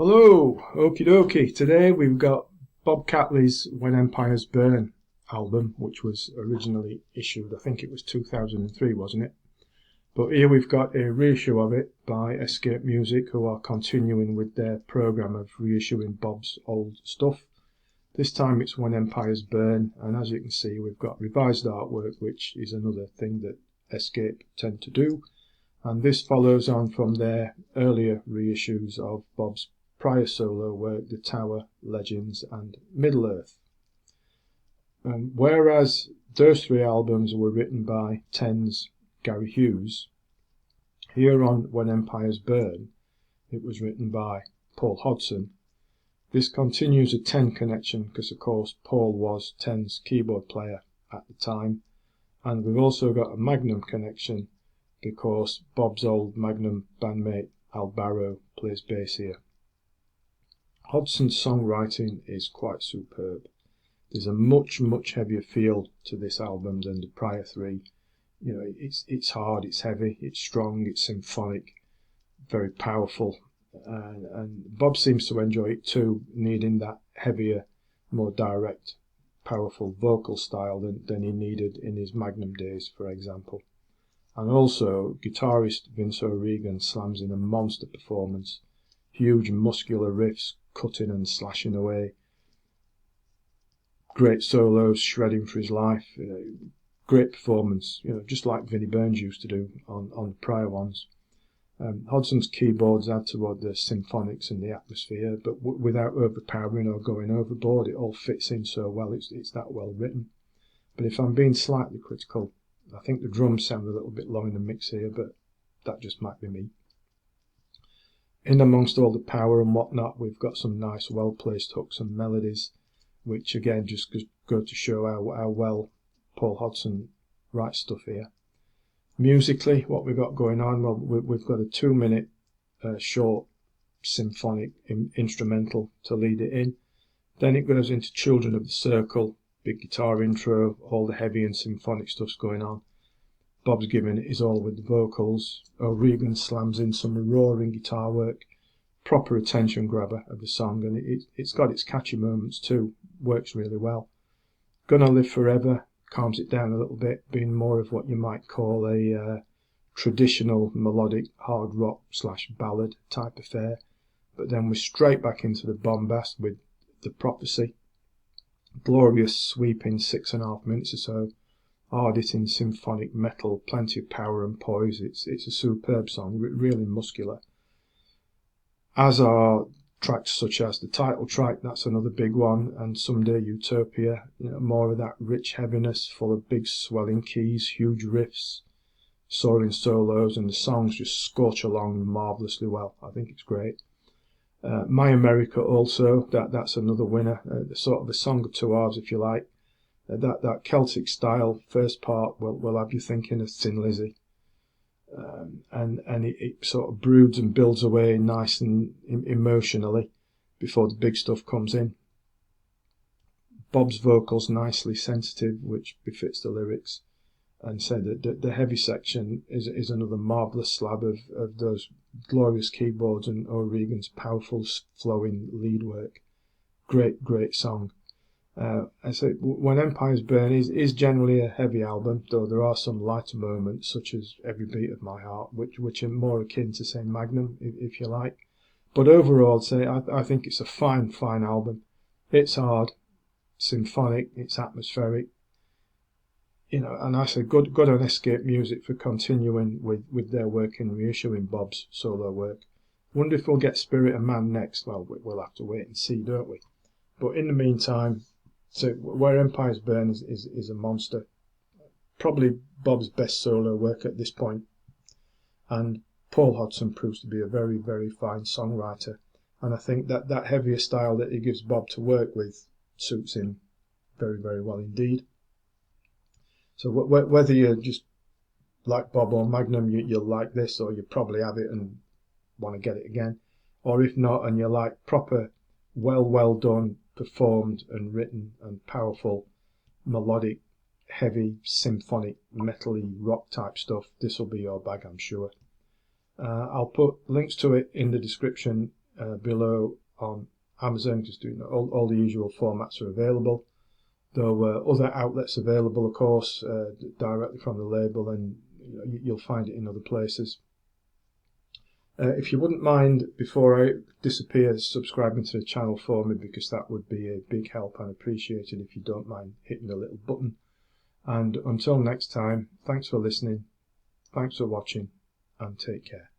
Hello, okie dokie. Today we've got Bob Catley's When Empires Burn album, which was originally issued, I think it was 2003, wasn't it? But here we've got a reissue of it by Escape Music, who are continuing with their program of reissuing Bob's old stuff. This time it's When Empires Burn, and as you can see, we've got revised artwork, which is another thing that Escape tend to do. And this follows on from their earlier reissues of Bob's prior solo work, The Tower, Legends and Middle-earth. Whereas those three albums were written by Ten's Gary Hughes, here on When Empires Burn it was written by Paul Hodson. This continues a Ten connection because of course Paul was Ten's keyboard player at the time, and we've also got a Magnum connection because Bob's old Magnum bandmate Al Barrow plays bass here. Hodson's songwriting is quite superb. There's a much heavier feel to this album than the prior three. You know, it's hard, it's heavy, it's strong, it's symphonic, very powerful, and Bob seems to enjoy it too, needing that heavier, more direct, powerful vocal style than he needed in his Magnum days, for example. And also, guitarist Vince O'Regan slams in a monster performance, huge muscular riffs, cutting and slashing away, great solos, shredding for his life, great performance, just like Vinnie Burns used to do on the prior ones. Hodson's keyboards add toward the symphonics and the atmosphere, but without overpowering or going overboard. It all fits in so well, it's that well written. But if I'm being slightly critical, I think the drums sound a little bit low in the mix here, but that just might be me. In amongst all the power and whatnot, we've got some nice well-placed hooks and melodies, which again just go to show how well Paul Hodson writes stuff here. Musically, what we've got going on, well, we've got a 2-minute short symphonic instrumental to lead it in. Then it goes into Children of the Circle, big guitar intro, all the heavy and symphonic stuff's going on. Bob's giving it his all with the vocals. O'Regan slams in some roaring guitar work, proper attention grabber of the song, and it's got its catchy moments too, works really well. Gonna Live Forever calms it down a little bit, being more of what you might call a traditional melodic hard rock / ballad type affair. But then we're straight back into the bombast with The Prophecy. Glorious sweeping 6.5 minutes or so, hard-hitting symphonic metal, plenty of power and poise. It's a superb song, really muscular. As are tracks such as the title track, that's another big one, and Someday Utopia, more of that rich heaviness, full of big swelling keys, huge riffs, soaring solos, and the songs just scorch along marvellously well. I think it's great. My America also, that's another winner, sort of a song of two halves if you like. That Celtic style first part will have you thinking of Thin Lizzy, and it sort of broods and builds away nice and emotionally before the big stuff comes in. Bob's vocals nicely sensitive, which befits the lyrics, and so the heavy section is another marvellous slab of those glorious keyboards and O'Regan's powerful flowing lead work. Great song. I say When Empires Burn is generally a heavy album, though there are some lighter moments, such as Every Beat of My Heart, which are more akin to, say, Magnum, if you like. But overall, I think it's a fine album. It's hard, symphonic, it's atmospheric, and I say good on Escape Music for continuing with their work in reissuing Bob's solo work. Wonder if we'll get Spirit of Man next. Well, we'll have to wait and see, don't we? But in the meantime, so Where Empires Burn is a monster. Probably Bob's best solo work at this point. And Paul Hodson proves to be a very fine songwriter. And I think that heavier style that he gives Bob to work with suits him very well indeed. So whether you just like Bob or Magnum, you'll like this, or you probably have it and want to get it again. Or if not, and you like proper, well done, performed and written and powerful, melodic, heavy, symphonic, metally rock type stuff, this will be your bag, I'm sure. I'll put links to it in the description below on Amazon, just doing all the usual formats are available. Though other outlets available, of course, directly from the label, and you'll find it in other places. If you wouldn't mind, before I disappear, subscribing to the channel for me, because that would be a big help and appreciated if you don't mind hitting the little button. And until next time, thanks for listening, thanks for watching, and take care.